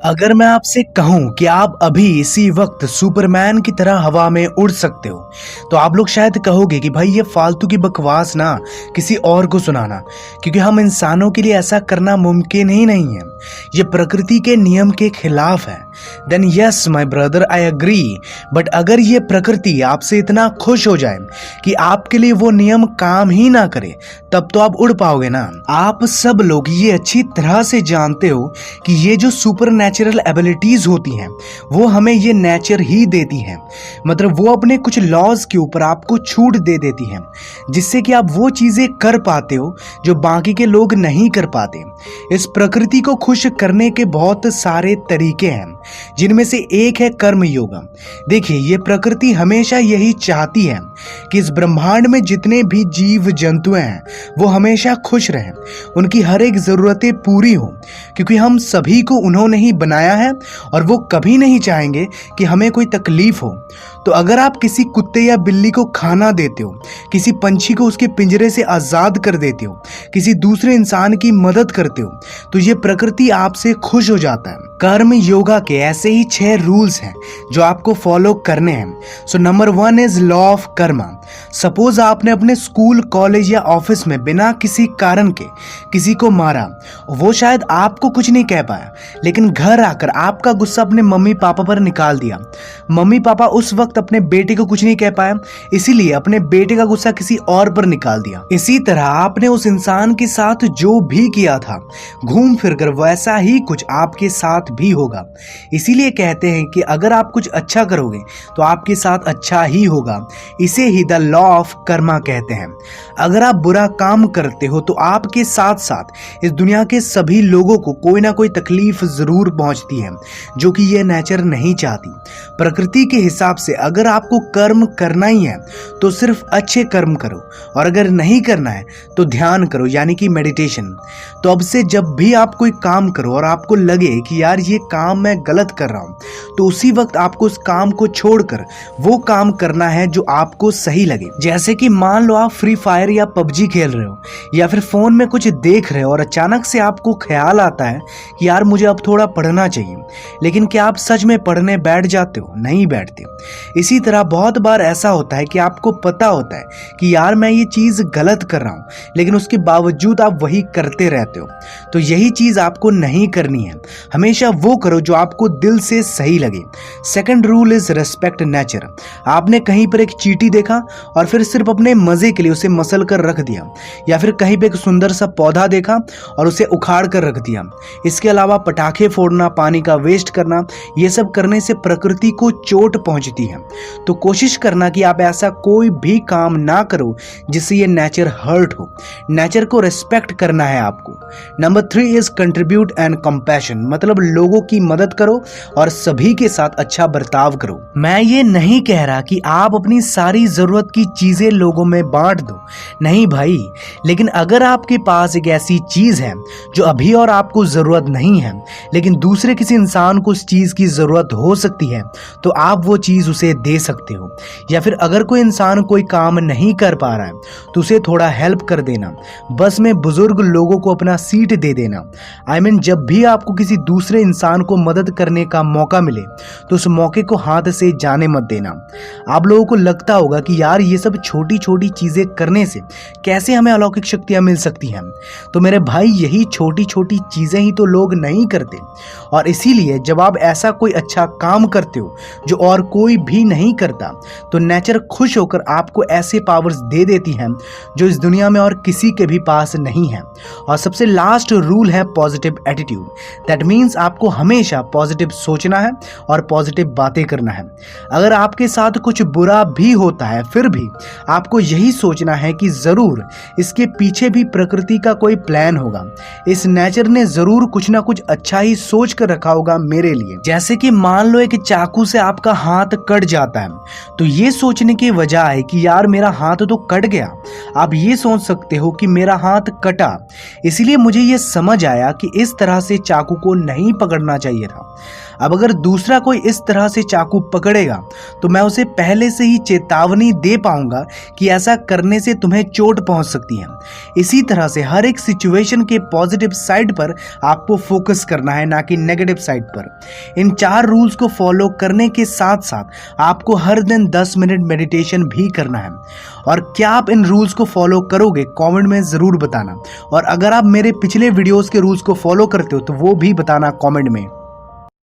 अगर मैं आपसे कहूं कि आप अभी इसी वक्त सुपरमैन की तरह हवा में उड़ सकते हो तो आप लोग शायद कहोगे कि भाई ये फालतू की बकवास ना किसी और को सुनाना, क्योंकि हम इंसानों के लिए ऐसा करना मुमकिन ही नहीं है। ये प्रकृति के नियम के खिलाफ है। Then yes my brother, I agree. But अगर ये प्रकृति आपसे इतना खुश हो जाए कि आपके लिए वो नियम काम ही ना करे, तब तो आप उड़ पाओगे ना। आप सब लोग ये अच्छी तरह से जानते हो कि ये जो सुपर नेचुरल एबिलिटीज होती हैं वो हमें ये नेचर ही देती हैं। मतलब वो अपने कुछ लॉज के ऊपर आपको छूट दे देती हैं, जिससे कि आप वो चीजें कर पाते हो जो बाकी के लोग नहीं कर पाते। इस प्रकृति को खुश करने के बहुत सारे तरीके हैं, जिनमें से एक है कर्म योगा। देखिए, ये प्रकृति हमेशा यही चाहती है कि इस ब्रह्मांड में जितने भी जीव जंतु हैं वो हमेशा खुश रहें, उनकी हर एक जरूरतें पूरी हो, क्योंकि हम सभी को उन्होंने ही बनाया है और वो कभी नहीं चाहेंगे कि हमें कोई तकलीफ हो। तो अगर आप किसी कुत्ते या बिल्ली को खाना देते हो, किसी पंछी को उसके पिंजरे से आजाद कर देते हो, किसी दूसरे इंसान की मदद करते हो, तो ये प्रकृति आपसे खुश हो जाता है। कर्म योगा के ऐसे ही 6 रूल्स हैं जो आपको फॉलो करने हैं। So number 1 is law of Karma. Suppose आपने अपने स्कूल, कॉलेज या ऑफिस में बिना किसी कारण के किसी को मारा, वो शायद आपको कुछ नहीं कह पाया, लेकिन घर आकर आपका गुस्सा अपने मम्मी पापा पर निकाल दिया। मम्मी पापा उस वक्त अपने बेटे को कुछ नहीं कह पाया, इसीलिए अपने बेटे का गुस्सा किसी और पर निकाल दिया। इसी तरह आपने उस इंसान के साथ जो भी किया था, घूम फिर कर वैसा ही कुछ आपके साथ भी होगा। इसीलिए कहते हैं कि अगर आप कुछ अच्छा करोगे तो आपके साथ अच्छा ही होगा। इसे ही द लॉ ऑफ कर्मा कहते हैं। अगर आप बुरा काम करते हो तो आपके साथ साथ इस दुनिया के सभी लोगों को कोई ना कोई तकलीफ जरूर पहुंचती है, जो कि यह नेचर नहीं चाहती। प्रकृति के हिसाब से अगर आपको कर्म करना ही है तो सिर्फ अच्छे कर्म करो, और अगर नहीं करना है तो ध्यान करो, यानी कि मेडिटेशन। तो अब से जब भी आप कोई काम करो और आपको लगे कि यार ये काम मैं गलत कर रहा हूं, तो उसी वक्त आपको उस काम को छोड़कर वो काम करना है जो आपको सही लगे। जैसे कि मान लो आप फ्री फायर या पबजी खेल रहे हो, या फिर फोन में कुछ देख रहे हो और अचानक से आपको ख्याल आता है कि यार मुझे अब थोड़ा पढ़ना चाहिए, लेकिन क्या आप सच में पढ़ने बैठ जाते हो? नहीं बैठते। इसी तरह बहुत बार ऐसा होता है कि आपको पता होता है कि यार मैं ये चीज गलत कर रहा हूं, लेकिन उसके बावजूद आप वही करते रहते हो। तो यही चीज आपको नहीं करनी है। हमेशा वो करो जो आपको दिल से सही लगे। Second rule is respect nature. आपने कहीं पर एक चींटी देखा और फिर सिर्फ अपने मजे के लिए उसे मसल कर रख दिया, या फिर कहीं पे एक सुंदर सा पौधा देखा और उसे उखाड़ कर रख दिया। इसके अलावा पटाखे फोड़ना, पानी का वेस्ट करना, ये सब करने से प्रकृति को चोट पहुंचती है। तो कोशिश करना कि आप ऐसा कोई भी काम ना करो जिससे ये नेचर हर्ट हो। नेचर को रेस्पेक्ट करना है आपको। Number 3 is contribute and compassion. मतलब लोगों की मदद करो और सभी के साथ अच्छा बर्ताव करो। मैं ये नहीं कह रहा कि आप अपनी सारी जरूरत की चीजें लोगों में बांट दो, नहीं भाई, लेकिन अगर आपके पास एक ऐसी चीज है जो अभी और आपको जरूरत नहीं है, लेकिन दूसरे किसी इंसान को उस चीज की जरूरत हो सकती है, तो आप वो चीज उसे दे सकते हो। या फिर अगर कोई इंसान कोई काम नहीं कर पा रहा है तो उसे थोड़ा हेल्प कर देना। बस में बुजुर्ग लोगों को अपना सीट दे देना। जब भी आपको किसी दूसरे इंसान को मदद करने का मौका मिले तो उस मौके को हाथ से जाने मत देना। आप लोगों को लगता होगा कि यार ये सब छोटी छोटी चीजें करने से कैसे हमें अलौकिक शक्तियां मिल सकती हैं। तो मेरे भाई, यही छोटी छोटी चीजें ही तो लोग नहीं करते, और इसीलिए जब आप ऐसा कोई अच्छा काम करते हो जो और कोई भी नहीं करता, तो नेचर खुश होकर आपको ऐसे पावर्स दे देती हैं जो इस दुनिया में और किसी के भी पास नहीं है। और सबसे लास्ट रूल है पॉजिटिव एटीट्यूड। दैट मीन्स आपको हमेशा पॉजिटिव सोचना है और पॉजिटिव बातें करना है। अगर आपके साथ कुछ बुरा भी होता है, फिर भी आपको यही सोचना है कि जरूर इसके पीछे भी प्रकृति का कोई प्लान होगा। इस नेचर ने जरूर कुछ ना कुछ अच्छा ही सोच कर रखा होगा मेरे लिए। जैसे कि मान लो एक चाकू से आपका हाथ कट जाता है, तो ये सोचने की वजह है कि यार मेरा हाथ तो कट गया, आप ये सोच सकते हो कि मेरा हाथ कटा, इसलिए मुझे ये समझ आया कि इस तरह से चाकू को नहीं पकड़ना चाहिए था। अब अगर दूसरा कोई इस तरह से चाकू पकड़ेगा तो मैं उसे पहले से ही चेतावनी दे पाऊंगा कि ऐसा करने से तुम्हें चोट पहुंच सकती है। इसी तरह से हर एक सिचुएशन के पॉजिटिव साइड पर आपको फोकस करना है, ना कि नेगेटिव साइड पर। इन 4 रूल्स को फॉलो करने के साथ साथ आपको हर दिन 10 मिनट मेडिटेशन भी करना है। और क्या आप इन रूल्स को फॉलो करोगे, कमेंट में ज़रूर बताना। और अगर आप मेरे पिछले वीडियोस के रूल्स को फॉलो करते हो तो वो भी बताना कमेंट में।